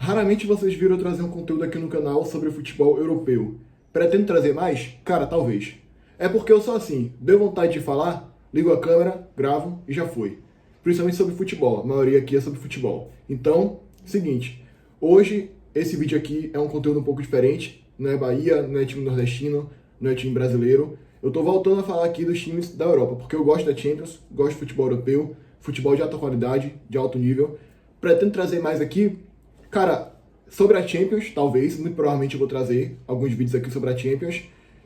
Raramente vocês viram eu trazer um conteúdo aqui no canal sobre futebol europeu. Pretendo trazer mais? Cara, talvez. É porque eu sou assim, deu vontade de falar, ligo a câmera, gravo e já foi. Principalmente sobre futebol, a maioria aqui é sobre futebol. Então, seguinte, hoje esse vídeo aqui é um conteúdo um pouco diferente, não é Bahia, não é time nordestino, não é time brasileiro. Eu tô voltando a falar aqui dos times da Europa, porque eu gosto da Champions, gosto de futebol europeu, futebol de alta qualidade, de alto nível. Pretendo trazer mais aqui. Cara, sobre a Champions, talvez, muito provavelmente eu vou trazer alguns vídeos aqui sobre a Champions.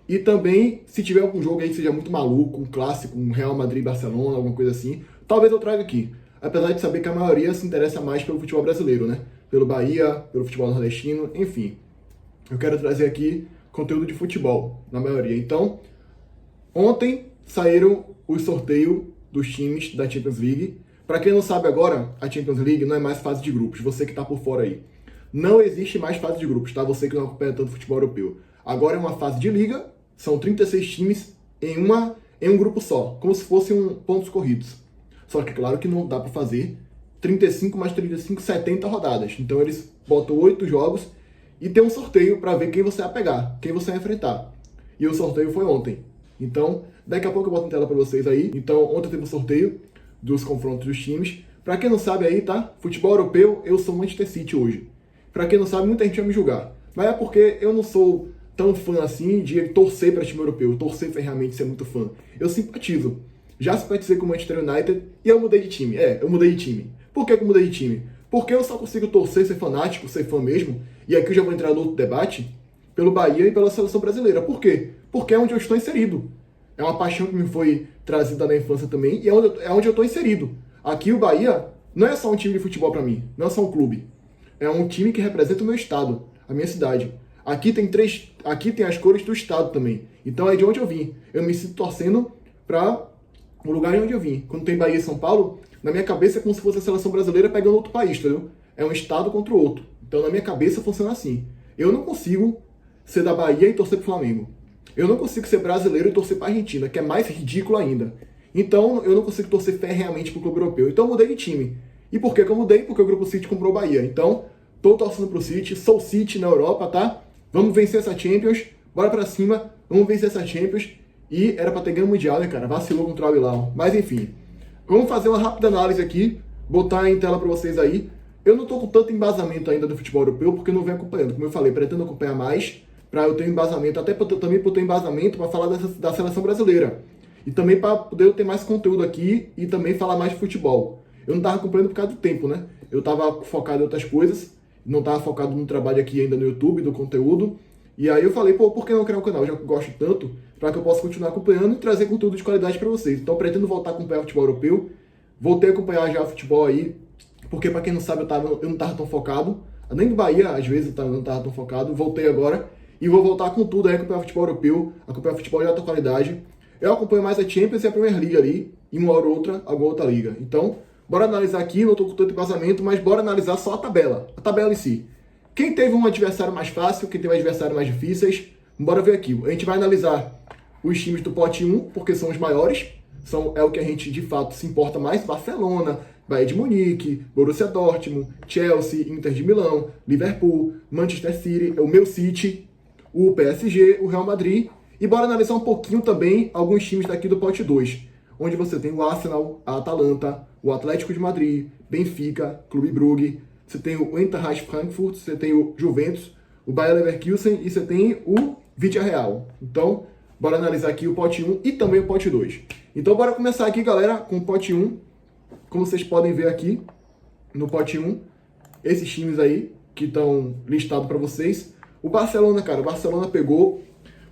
E também, se tiver algum jogo aí que seja muito maluco, um clássico, um Real Madrid-Barcelona, alguma coisa assim, talvez eu traga aqui. Apesar de saber que a maioria se interessa mais pelo futebol brasileiro, né? Pelo Bahia, pelo futebol nordestino, enfim. Eu quero trazer aqui conteúdo de futebol, na maioria. Então, ontem saíram o sorteio dos times da Champions League. Para quem não sabe agora, a Champions League não é mais fase de grupos, você que está por fora aí. Não existe mais fase de grupos, tá? Você que não acompanha tanto futebol europeu. Agora é uma fase de liga, são 36 times em um grupo só, como se fossem pontos corridos. Só que claro que não dá para fazer 35 mais 35, 70 rodadas. Então eles botam 8 jogos e tem um sorteio para ver quem você vai pegar, quem você vai enfrentar. E o sorteio foi ontem. Então, daqui a pouco eu boto em tela para vocês aí. Então, ontem teve um sorteio dos confrontos dos times. Para quem não sabe aí, tá? Futebol europeu, eu sou Manchester City hoje. Para quem não sabe, muita gente vai me julgar. Mas é porque eu não sou tão fã assim de torcer para time europeu, torcer ferrenhamente ser muito fã. Eu simpatizo. Já simpatizei com o Manchester United e eu mudei de time. Eu mudei de time. Por que eu mudei de time? Porque eu só consigo torcer, ser fanático, ser fã mesmo. E aqui eu já vou entrar no outro debate, pelo Bahia e pela seleção brasileira. Por quê? Porque é onde eu estou inserido. É uma paixão que me foi trazida na infância também e é onde eu estou inserido. Aqui o Bahia não é só um time de futebol para mim, não é só um clube. É um time que representa o meu estado, a minha cidade. Aqui tem as cores do estado também. Então é de onde eu vim. Eu me sinto torcendo para o lugar de onde eu vim. Quando tem Bahia e São Paulo, na minha cabeça é como se fosse a seleção brasileira pegando outro país, entendeu? É um estado contra o outro. Então na minha cabeça funciona assim. Eu não consigo ser da Bahia e torcer pro Flamengo. Eu não consigo ser brasileiro e torcer pra Argentina, que é mais ridículo ainda. Então eu não consigo torcer ferreamente pro clube europeu. Então eu mudei de time. E por que eu mudei? Porque o Grupo City comprou o Bahia. Então, tô torcendo pro City, sou City na Europa, tá? Vamos vencer essa Champions, bora pra cima, vamos vencer essa Champions. E era pra ter ganho mundial, né, cara? Vacilou contra o Al-Hilal. Mas enfim, vamos fazer uma rápida análise aqui, botar em tela pra vocês aí. Eu não tô com tanto embasamento ainda do futebol europeu, porque eu não venho acompanhando. Como eu falei, pretendo acompanhar mais, pra eu ter embasamento, até também pra eu ter embasamento pra falar da seleção brasileira. E também pra poder ter mais conteúdo aqui e também falar mais de futebol. Eu não estava acompanhando por causa do tempo, né? Eu estava focado em outras coisas, não estava focado no trabalho aqui ainda no YouTube, do conteúdo. E aí eu falei, pô, por que não criar um canal? Já que eu gosto tanto, para que eu possa continuar acompanhando e trazer conteúdo de qualidade para vocês. Então, pretendo voltar a acompanhar futebol europeu. Voltei a acompanhar já futebol aí, porque para quem não sabe, eu não estava tão focado. Nem do Bahia, às vezes, eu não estava tão focado. Voltei agora e vou voltar com tudo aí, acompanhar futebol europeu, acompanhar futebol de alta qualidade. Eu acompanho mais a Champions e a Premier League ali, e uma hora ou outra, alguma outra liga. Então, bora analisar aqui, não estou com tanto embasamento, mas bora analisar só a tabela em si. Quem teve um adversário mais fácil, quem teve um adversário mais difíceis, bora ver aqui. A gente vai analisar os times do pote 1, porque são os maiores, é o que a gente de fato se importa mais: Barcelona, Bayern de Munique, Borussia Dortmund, Chelsea, Inter de Milão, Liverpool, Manchester City, o meu City, o PSG, o Real Madrid. E bora analisar um pouquinho também alguns times daqui do pote 2, onde você tem o Arsenal, a Atalanta, o Atlético de Madrid, Benfica, Clube Brugge, você tem o Eintracht Frankfurt, você tem o Juventus, o Bayer Leverkusen e você tem o Villarreal. Então, bora analisar aqui o pote 1 e também o pote 2. Então, bora começar aqui, galera, com o pote 1. Como vocês podem ver aqui, no pote 1, esses times aí que estão listados para vocês. O Barcelona, cara, o Barcelona pegou.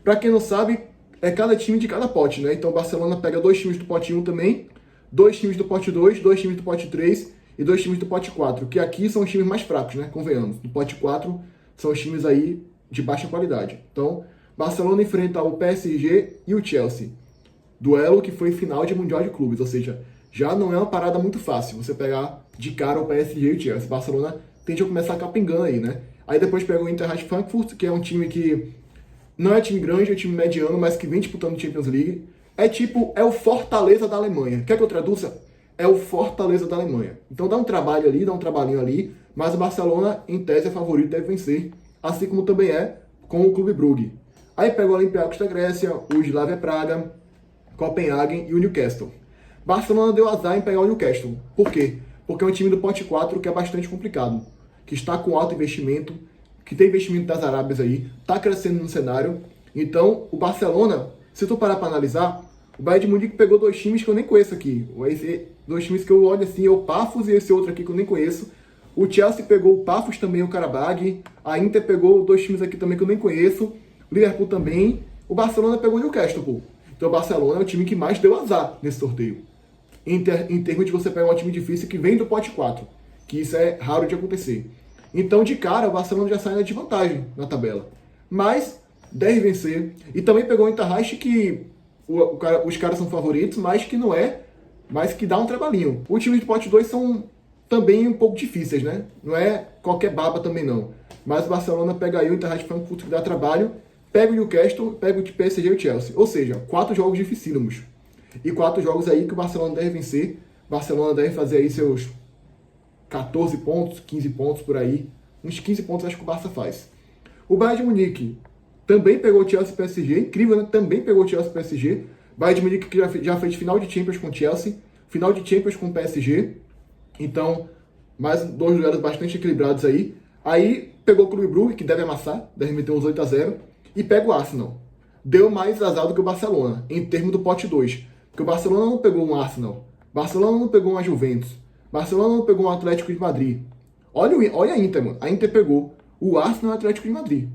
Para quem não sabe, é cada time de cada pote, né? Então o Barcelona pega 2 times do pote 1 também, 2 times do pote 2, 2 times do pote 3 e 2 times do pote 4, que aqui são os times mais fracos, né? Convenhamos. No pote 4 são os times aí de baixa qualidade. Então, Barcelona enfrenta o PSG e o Chelsea. Duelo que foi final de Mundial de Clubes, ou seja, já não é uma parada muito fácil você pegar de cara o PSG e o Chelsea. Barcelona tende a começar capengando aí, né? Aí depois pega o Eintracht Frankfurt, que é um time que não é time grande, é time mediano, mas que vem disputando Champions League. É o Fortaleza da Alemanha. Quer que eu traduza? É o Fortaleza da Alemanha. Então dá um trabalhinho ali, Mas o Barcelona, em tese, é favorito, deve vencer, assim como também é com o Clube Brugge. Aí pega o Olympiacos da Grécia, o Slavia Praga, Copenhagen e o Newcastle. Barcelona deu azar em pegar o Newcastle. Por quê? Porque é um time do pote 4 que é bastante complicado, que está com alto investimento, que tem investimento das Arábias aí, está crescendo no cenário. Então, o Barcelona, se tu parar para analisar, o Bayern de Munique pegou dois times que eu nem conheço aqui. Dois times que eu olho assim, é o Pafos e esse outro aqui que eu nem conheço. O Chelsea pegou o Pafos também, o Karabag. A Inter pegou dois times aqui também que eu nem conheço. O Liverpool também. O Barcelona pegou o Newcastle, pô. Então o Barcelona é o time que mais deu azar nesse sorteio. Em termos de você pegar um time difícil que vem do pote 4. Que isso é raro de acontecer. Então, de cara, o Barcelona já sai na desvantagem na tabela. Mas deve vencer. E também pegou o Interracht, que os caras são favoritos, mas que não é, mas que dá um trabalhinho. Os times de pote 2 são também um pouco difíceis, né? Não é qualquer baba também não. Mas o Barcelona pega aí o Eintracht Frankfurt que dá trabalho, pega o Newcastle, pega o PSG e o Chelsea. Ou seja, 4 jogos dificílimos. E 4 jogos aí que o Barcelona deve vencer. O Barcelona deve fazer aí seus 14 pontos, 15 pontos por aí. Uns 15 pontos acho que o Barça faz. O Bayern de Munique também pegou o Chelsea e PSG. Incrível, né? Também pegou o Chelsea e PSG. Bayern de Munique que já fez final de Champions com o Chelsea, final de Champions com o PSG. Então, mais dois duelos bastante equilibrados aí. Aí pegou o Clube Brugge, que deve amassar, deve meter uns 8-0, e pega o Arsenal. Deu mais azar do que o Barcelona, em termos do pote 2. Porque o Barcelona não pegou um Arsenal, Barcelona não pegou uma Juventus, Barcelona não pegou um Atlético de Madrid. Olha a Inter, mano. A Inter pegou o Arsenal e o Atlético de Madrid.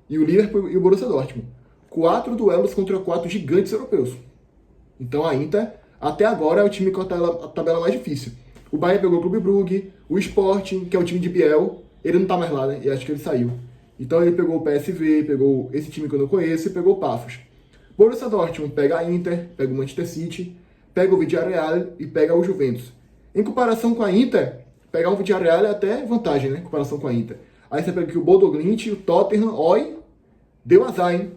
E o Liverpool e o Borussia Dortmund. 4 duelos contra 4 gigantes europeus. Então a Inter, até agora, é o time com a tabela mais difícil. O Bayern pegou o Clube Brugge, o Sporting, que é o time de Biel, ele não tá mais lá, né? E acho que ele saiu. Então ele pegou o PSV, pegou esse time que eu não conheço e pegou o Pafos. Borussia Dortmund pega a Inter, pega o Manchester City, pega o Villarreal e pega o Juventus. Em comparação com a Inter, pegar o Villarreal é até vantagem, né? Em comparação com a Inter. Aí você pega aqui o Bodo Glimt, o Tottenham, deu azar, hein?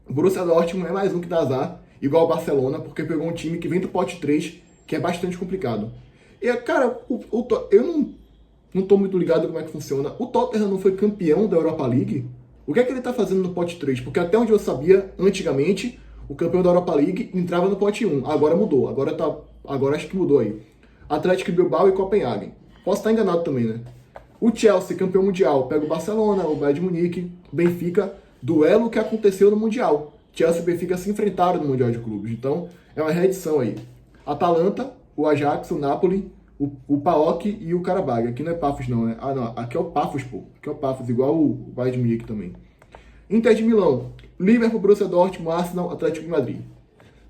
O Borussia Dortmund é mais um que dá azar, igual o Barcelona, porque pegou um time que vem do pote 3, que é bastante complicado. E, cara, eu não tô muito ligado como é que funciona. O Tottenham não foi campeão da Europa League? O que é que ele tá fazendo no pote 3? Porque até onde eu sabia, antigamente, o campeão da Europa League entrava no pote 1. Agora mudou. Agora acho que mudou aí. Atlético Bilbao e Copenhagen. Posso estar enganado também, né? O Chelsea, campeão mundial, pega o Barcelona, o Bayern de Munique, Benfica, duelo que aconteceu no Mundial. Chelsea e Benfica se enfrentaram no Mundial de Clubes. Então, é uma reedição aí. Atalanta, o Ajax, o Napoli, o PAOK e o Karabag. Aqui não é Pafos não, né? Ah, não. Aqui é o Pafos, pô. Aqui é o Pafos, igual o Bayern de Munique também. Inter de Milão, Liverpool, Borussia Dortmund, Arsenal, Atlético de Madrid.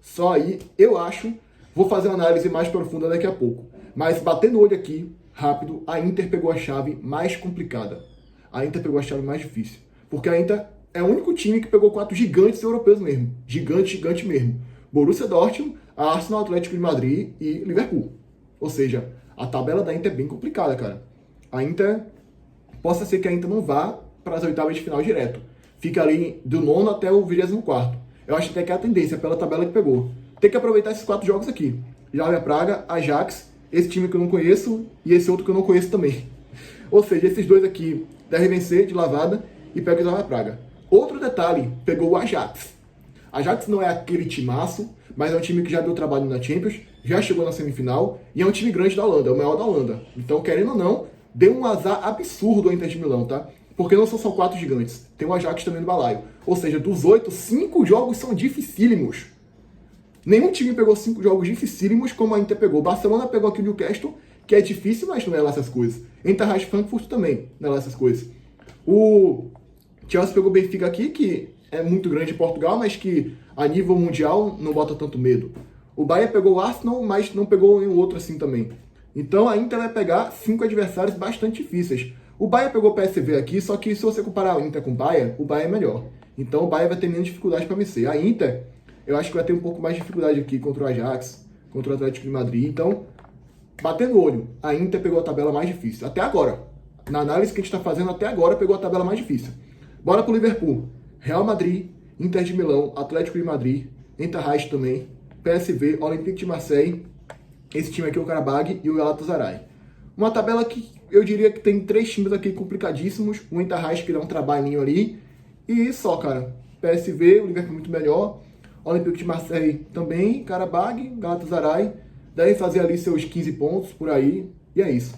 Só aí, eu acho, vou fazer uma análise mais profunda daqui a pouco. Mas batendo o olho aqui, rápido, a Inter pegou a chave mais complicada. A Inter pegou a chave mais difícil. Porque a Inter é o único time que pegou 4 gigantes europeus mesmo. Gigante mesmo. Borussia Dortmund, Arsenal, Atlético de Madrid e Liverpool. Ou seja, a tabela da Inter é bem complicada, cara. A Inter, possa ser que a Inter não vá para as oitavas de final direto. Fica ali do 9º até o 24º. Eu acho até que é a tendência, pela tabela que pegou. Tem que aproveitar esses 4 jogos aqui. Slavia Praga, Ajax, esse time que eu não conheço e esse outro que eu não conheço também. Ou seja, esses dois aqui devem vencer de lavada e pega o Slavia Praga. Outro detalhe, pegou o Ajax. Ajax não é aquele timaço, mas é um time que já deu trabalho na Champions, já chegou na semifinal e é um time grande da Holanda, é o maior da Holanda. Então, querendo ou não, deu um azar absurdo ao Inter de Milão, tá? Porque não são só 4 gigantes, tem o Ajax também no balaio. Ou seja, dos 8, 5 jogos são dificílimos. Nenhum time pegou 5 jogos dificílimos como a Inter pegou. O Barcelona pegou aqui o Newcastle, que é difícil, mas não é lá essas coisas. Eintracht Frankfurt também, não é lá essas coisas. O Chelsea pegou o Benfica aqui, que é muito grande em Portugal, mas que a nível mundial não bota tanto medo. O Bayern pegou o Arsenal, mas não pegou nenhum outro assim também. Então a Inter vai pegar 5 adversários bastante difíceis. O Bayern pegou o PSV aqui, só que se você comparar a Inter com o Bayern é melhor. Então o Bayern vai ter menos dificuldade para vencer. A Inter, eu acho que vai ter um pouco mais de dificuldade aqui contra o Ajax, contra o Atlético de Madrid. Então, batendo o olho, a Inter pegou a tabela mais difícil. Até agora. Na análise que a gente está fazendo até agora, pegou a tabela mais difícil. Bora pro Liverpool. Real Madrid, Inter de Milão, Atlético de Madrid, Eintracht também, PSV, Olympique de Marseille, esse time aqui é o Karabag e o Galatasaray. Uma tabela que eu diria que tem 3 times aqui complicadíssimos. O Interhash que dá um trabalhinho ali. E só, cara. PSV, o Liverpool muito melhor. Olympique de Marseille também. Karabag, Galatasaray. Deve fazer ali seus 15 pontos por aí. E é isso.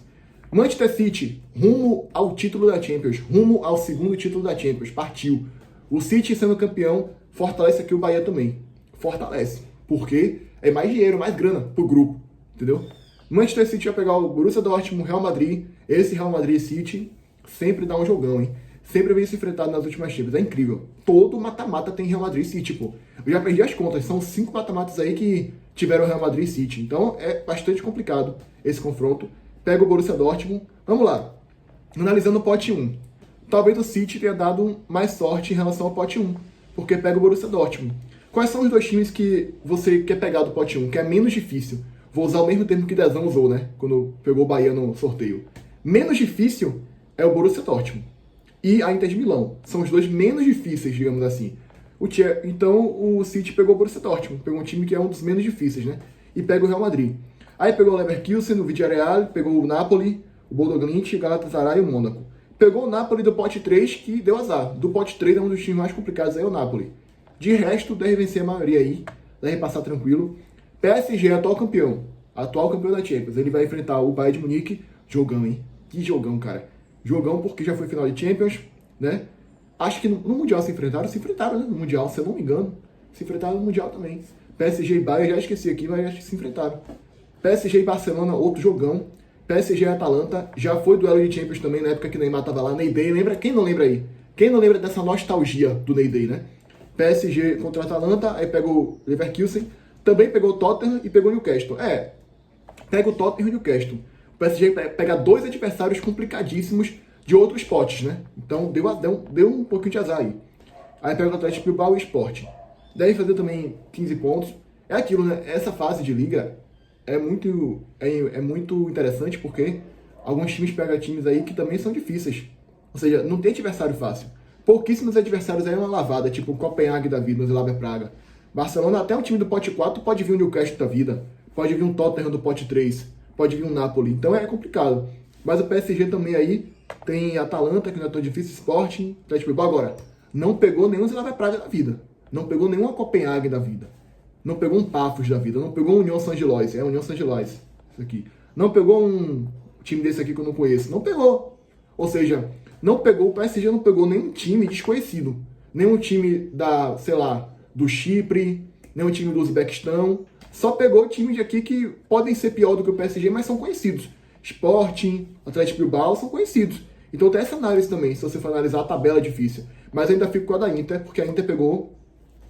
Manchester City, rumo ao título da Champions. Rumo ao segundo título da Champions. Partiu. O City sendo campeão, fortalece aqui o Bahia também. Fortalece. Porque é mais dinheiro, mais grana pro grupo. Entendeu? Manchester City vai pegar o Borussia Dortmund, Real Madrid. Esse Real Madrid City sempre dá um jogão, hein? Sempre vem se enfrentado nas últimas Champions. É incrível. Todo mata-mata tem Real Madrid City, pô. Eu já perdi as contas. São 5 mata-matas aí que tiveram Real Madrid City. Então é bastante complicado esse confronto. Pega o Borussia Dortmund. Vamos lá. Analisando o pote 1. Talvez o City tenha dado mais sorte em relação ao pote 1. Porque pega o Borussia Dortmund. Quais são os 2 times que você quer pegar do pote 1? Que é menos difícil. Vou usar o mesmo termo que Dezão usou, né? Quando pegou o Bahia no sorteio. Menos difícil é o Borussia Dortmund e a Inter de Milão. São os 2 menos difíceis, digamos assim. Então o City pegou o Borussia Dortmund. Pegou um time que é um dos menos difíceis, né? E pega o Real Madrid. Aí pegou o Leverkusen, o Villarreal, pegou o Napoli, o Bodo Glimt, o Galatasaray e o Mônaco. Pegou o Napoli do pote 3, que deu azar. Do pote 3 é um dos times mais complicados aí, o Napoli. De resto, deve vencer a maioria aí. Deve passar tranquilo. PSG é atual campeão da Champions. Ele vai enfrentar o Bayern de Munique. Jogão, hein? Que jogão, cara. Jogão porque já foi final de Champions, né? Acho que no Mundial se enfrentaram, né? No Mundial, se eu não me engano. Se enfrentaram no Mundial também. PSG e Bayern, já esqueci aqui, mas acho que se enfrentaram. PSG e Barcelona, outro jogão. PSG e Atalanta, já foi duelo de Champions também, na época que o Neymar tava lá. Ney Day, lembra? Quem não lembra aí? Quem não lembra dessa nostalgia do Ney Day, né? PSG contra a Atalanta, aí pegou o Leverkusen. Também pegou o Tottenham e pegou o Newcastle. Pega o Tottenham e o Newcastle. O PSG pega 2 adversários complicadíssimos de outros potes, né? Então deu um pouquinho de azar aí. Aí pega o Atlético Bilbao e o Sport. Deve fazer também 15 pontos. É aquilo, né? Essa fase de liga é muito interessante porque alguns times pegam times aí que também são difíceis. Ou seja, não tem adversário fácil. Pouquíssimos adversários aí é uma lavada, tipo o Copenhague da vida, o Slavia Praga. Barcelona, até o time do pote 4, pode vir um Newcastle da vida, pode vir um Tottenham do pote 3, pode vir um Napoli, então é complicado. Mas o PSG também aí, tem Atalanta, que não é tão difícil, Sporting, Atlético Bilbao. Agora, não pegou nenhum Slavia Praga da vida, não pegou nenhuma Copenhague da vida, não pegou um Pafos da vida, não pegou um União Saint-Gilloise, União Saint-Gilloise, isso aqui. Não pegou um time desse aqui que eu não conheço, não pegou. Ou seja, não pegou, o PSG não pegou nenhum time desconhecido, nenhum time da, sei lá, do Chipre, nem o time do Uzbequistão. Só pegou times de aqui que podem ser pior do que o PSG, mas são conhecidos. Sporting, Atlético Bilbao são conhecidos. Então tem essa análise também, se você for analisar a tabela é difícil. Mas ainda fico com a da Inter, porque a Inter pegou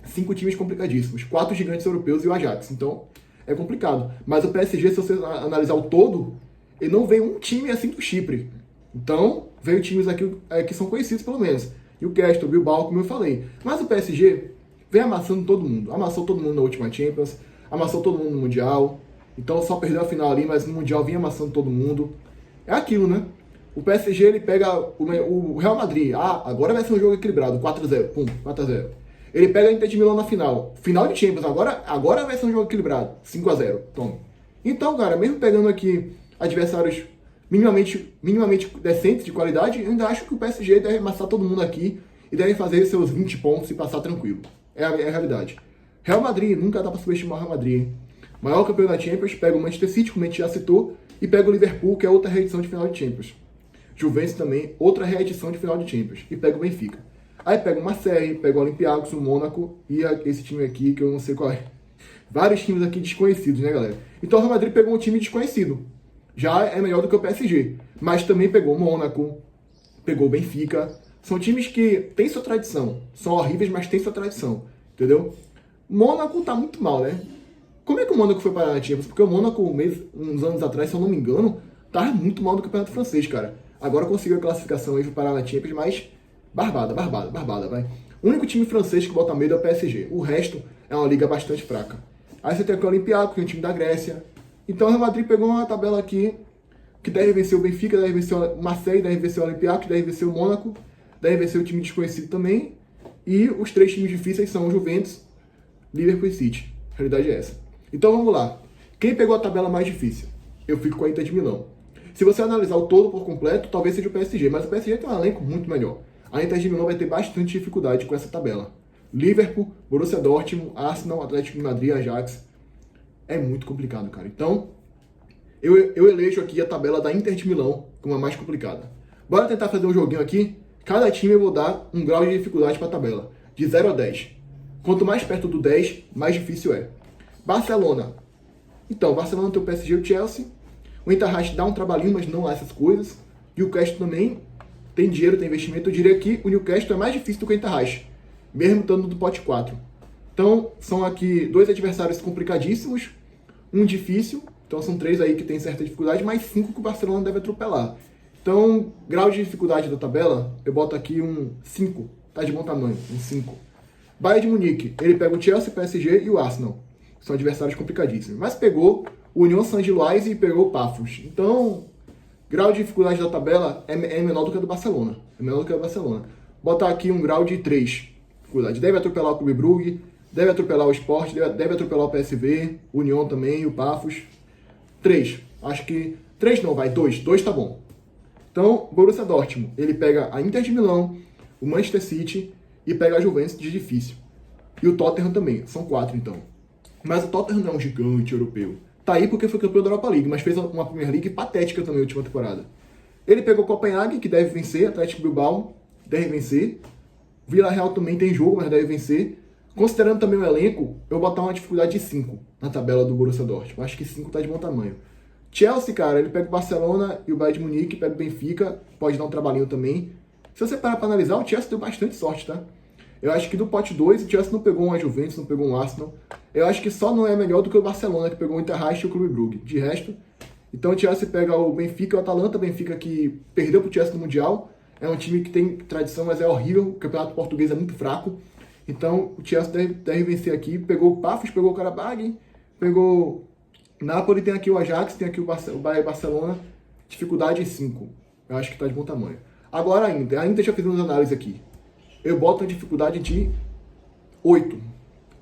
5 times complicadíssimos. 4 gigantes europeus e o Ajax. Então é complicado. Mas o PSG, se você analisar o todo, ele não veio um time assim do Chipre. Então veio times aqui que são conhecidos pelo menos. E o Newcastle, o Bilbao, como eu falei. Mas o PSG vem amassando todo mundo. Amassou todo mundo na última Champions, amassou todo mundo no Mundial. Então só perdeu a final ali, mas no Mundial vinha amassando todo mundo. É aquilo, né? O PSG, ele pega o Real Madrid. Agora vai ser um jogo equilibrado, 4-0. Pum, 4-0. Ele pega a Inter de Milão na final. Final de Champions, agora vai ser um jogo equilibrado, 5-0. Toma. Então, cara, mesmo pegando aqui adversários minimamente decentes, de qualidade, eu ainda acho que o PSG deve amassar todo mundo aqui e deve fazer seus 20 pontos e passar tranquilo. É a realidade. Real Madrid, nunca dá pra subestimar o Real Madrid, hein? Maior campeão da Champions, pega o Manchester City, como a gente já citou, e pega o Liverpool, que é outra reedição de final de Champions. Juventus também, outra reedição de final de Champions. E pega o Benfica. Aí pega o Marseille, pega o Olympiacos, o Mônaco e esse time aqui, que eu não sei qual é. Vários times aqui desconhecidos, né, galera? Então o Real Madrid pegou um time desconhecido. Já é melhor do que o PSG. Mas também pegou o Mônaco, pegou o Benfica. São times que têm sua tradição. São horríveis, mas têm sua tradição. Entendeu? Mônaco tá muito mal, né? Como é que o Mônaco foi parar na Champions? Porque o Mônaco, uns anos atrás, se eu não me engano, tava muito mal do campeonato francês, cara. Agora conseguiu a classificação aí, foi parar na Champions, mas barbada, vai. O único time francês que bota medo é o PSG. O resto é uma liga bastante fraca. Aí você tem o Olympiacos, que é um time da Grécia. Então o Real Madrid pegou uma tabela aqui que deve vencer o Benfica, deve vencer o Marseille, deve vencer o Olympiacos, deve vencer o Mônaco, deve vencer o time desconhecido também. E os 3 times difíceis são o Juventus, Liverpool e City. A realidade é essa. Então vamos lá. Quem pegou a tabela mais difícil? Eu fico com a Inter de Milão. se você analisar o todo por completo, talvez seja o PSG, mas o PSG tem um elenco muito melhor. A Inter de Milão vai ter bastante dificuldade com essa tabela. Liverpool, Borussia Dortmund, Arsenal, Atlético de Madrid, Ajax. É muito complicado, cara. Então, eu elejo aqui a tabela da Inter de Milão como a mais complicada. Bora tentar fazer um joguinho aqui. Cada time eu vou dar um grau de dificuldade para a tabela, de 0 a 10. Quanto mais perto do 10, mais difícil é. Barcelona. Então, Barcelona tem o PSG e o Chelsea. O Inter dá um trabalhinho, mas não há essas coisas. E o Newcastle também tem dinheiro, tem investimento. Eu diria que o Newcastle é mais difícil do que o Inter, mesmo estando do pote 4. Então, são aqui 2 adversários complicadíssimos, um difícil. Então, são 3 aí que tem certa dificuldade, mais 5 que o Barcelona deve atropelar. Então, grau de dificuldade da tabela, eu boto aqui um 5. Tá de bom tamanho, um 5. Bayern de Munique, ele pega o Chelsea, o PSG e o Arsenal. São adversários complicadíssimos. Mas pegou o Union Saint-Gilloise e pegou o Pafos. Então, grau de dificuldade da tabela é menor do que a do Barcelona. É menor do que a do Barcelona. Botar aqui um grau de 3. Dificuldade. Deve atropelar o Clube Brugge, deve atropelar o Sport, deve atropelar o PSV, o Union também, o Pafos. 3. Acho que... 3 não, vai. 2. 2 tá bom. Então, Borussia Dortmund, ele pega a Inter de Milão, o Manchester City e pega a Juventus de difícil. E o Tottenham também. São 4, então. Mas o Tottenham não é um gigante europeu. Tá aí porque foi campeão da Europa League, mas fez uma Premier League patética também na última temporada. Ele pegou o Copenhague, que deve vencer, Atlético Bilbao deve vencer. Villarreal também tem jogo, mas deve vencer. Considerando também o elenco, eu vou botar uma dificuldade de 5 na tabela do Borussia Dortmund. Acho que 5 tá de bom tamanho. Chelsea, cara, ele pega o Barcelona e o Bayern de Munique, pega o Benfica, pode dar um trabalhinho também. Se você parar pra analisar, o Chelsea deu bastante sorte, tá? Eu acho que do pote 2, o Chelsea não pegou uma Juventus, não pegou um Arsenal. Eu acho que só não é melhor do que o Barcelona, que pegou o Inter e o Clube Brugge. De resto, então o Chelsea pega o Benfica e o Atalanta. Benfica que perdeu pro Chelsea no Mundial. É um time que tem tradição, mas é horrível. O campeonato português é muito fraco. Então o Chelsea deve vencer aqui. Pegou o Pafos, pegou o Karabag, pegou Napoli, tem aqui o Ajax, tem aqui o Bayern Barcelona. Dificuldade 5. Eu acho que tá de bom tamanho. Agora a Inter já fez umas análises aqui. Eu boto a dificuldade de 8.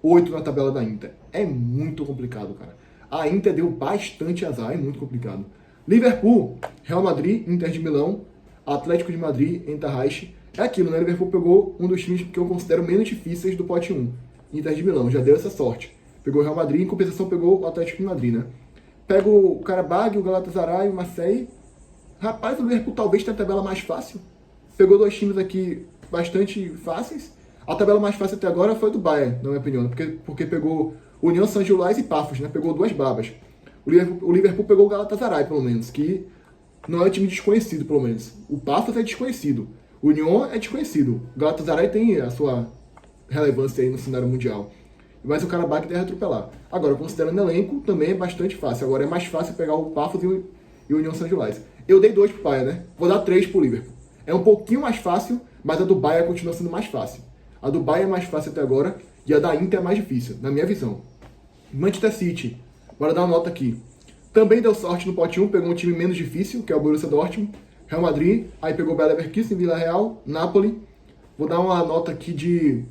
8 na tabela da Inter. É muito complicado, cara. A Inter deu bastante azar, é muito complicado. Liverpool, Real Madrid, Inter de Milão, Atlético de Madrid, Eintracht. É aquilo, né? Liverpool pegou um dos times que eu considero menos difíceis do pote 1. Inter de Milão, já deu essa sorte. Pegou o Real Madrid, em compensação pegou o Atlético de Madrid, né? Pega o Karabag, o Galatasaray, o Marseille. Rapaz, o Liverpool talvez tenha a tabela mais fácil. Pegou 2 times aqui bastante fáceis. A tabela mais fácil até agora foi do Bayern, na minha opinião, porque pegou União Saint-Gilloise e Pafos, né? Pegou 2 babas. O Liverpool pegou o Galatasaray, pelo menos, que não é um time desconhecido, pelo menos. O Pafos é desconhecido. O União é desconhecido. O Galatasaray tem a sua relevância aí no cenário mundial. Mas o Karabakh deve atropelar. Agora, considerando elenco, também é bastante fácil. Agora é mais fácil pegar o Pafos e o União Saint-Gilloise. Eu dei 2 pro Bayern, né? Vou dar 3 pro Liverpool. É um pouquinho mais fácil, mas a do Bayern continua sendo mais fácil. A do Bayern é mais fácil até agora e a da Inter é mais difícil, na minha visão. Manchester City, bora dar uma nota aqui. Também deu sorte no pote 1, pegou um time menos difícil, que é o Borussia Dortmund. Real Madrid, aí pegou o Bayer Leverkusen, Villarreal, Napoli. Vou dar uma nota aqui de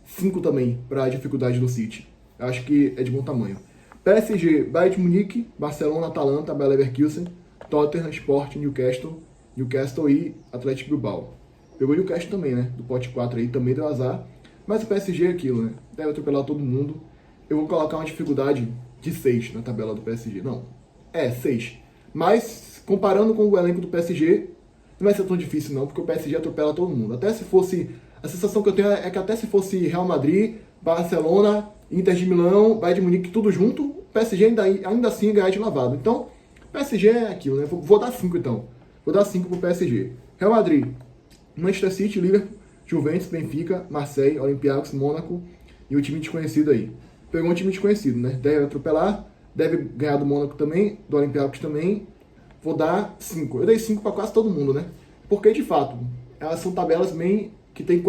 5 também para a dificuldade do City. Eu acho que é de bom tamanho. PSG, Bayern de Munique, Barcelona, Atalanta, Bayer Leverkusen, Tottenham, Sport, Newcastle e Atlético Bilbao. Pegou o Newcastle também, né? Do pote 4 aí, também deu azar. Mas o PSG é aquilo, né? Deve atropelar todo mundo. Eu vou colocar uma dificuldade de 6 na tabela do PSG. Não, 6. Mas, comparando com o elenco do PSG, não vai ser tão difícil não, porque o PSG atropela todo mundo. Até se fosse... A sensação que eu tenho é que até se fosse Real Madrid, Barcelona, Inter de Milão, Bayern de Munique, tudo junto, o PSG ainda assim ganhar de lavado. Então, PSG é aquilo, né? Vou dar 5 então. Vou dar 5 pro PSG. Real Madrid, Manchester City, Liverpool, Juventus, Benfica, Marseille, Olympiacos, Mônaco e o time desconhecido aí. Pegou um time desconhecido, né? Deve atropelar, deve ganhar do Mônaco também, do Olympiacos também. Vou dar 5. Eu dei 5 para quase todo mundo, né? Porque, de fato, elas são tabelas bem que tem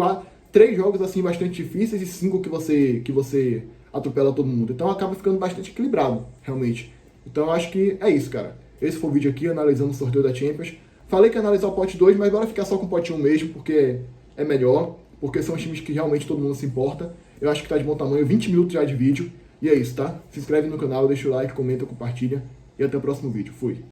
3 jogos assim bastante difíceis e 5 que você atropela todo mundo. Então acaba ficando bastante equilibrado, realmente. Então eu acho que é isso, cara. Esse foi o vídeo aqui, analisando o sorteio da Champions. Falei que ia analisar o pote 2, mas bora ficar só com o pote 1 mesmo, porque é melhor, porque são os times que realmente todo mundo se importa. Eu acho que tá de bom tamanho, 20 minutos já de vídeo. E é isso, tá? Se inscreve no canal, deixa o like, comenta, compartilha. E até o próximo vídeo. Fui!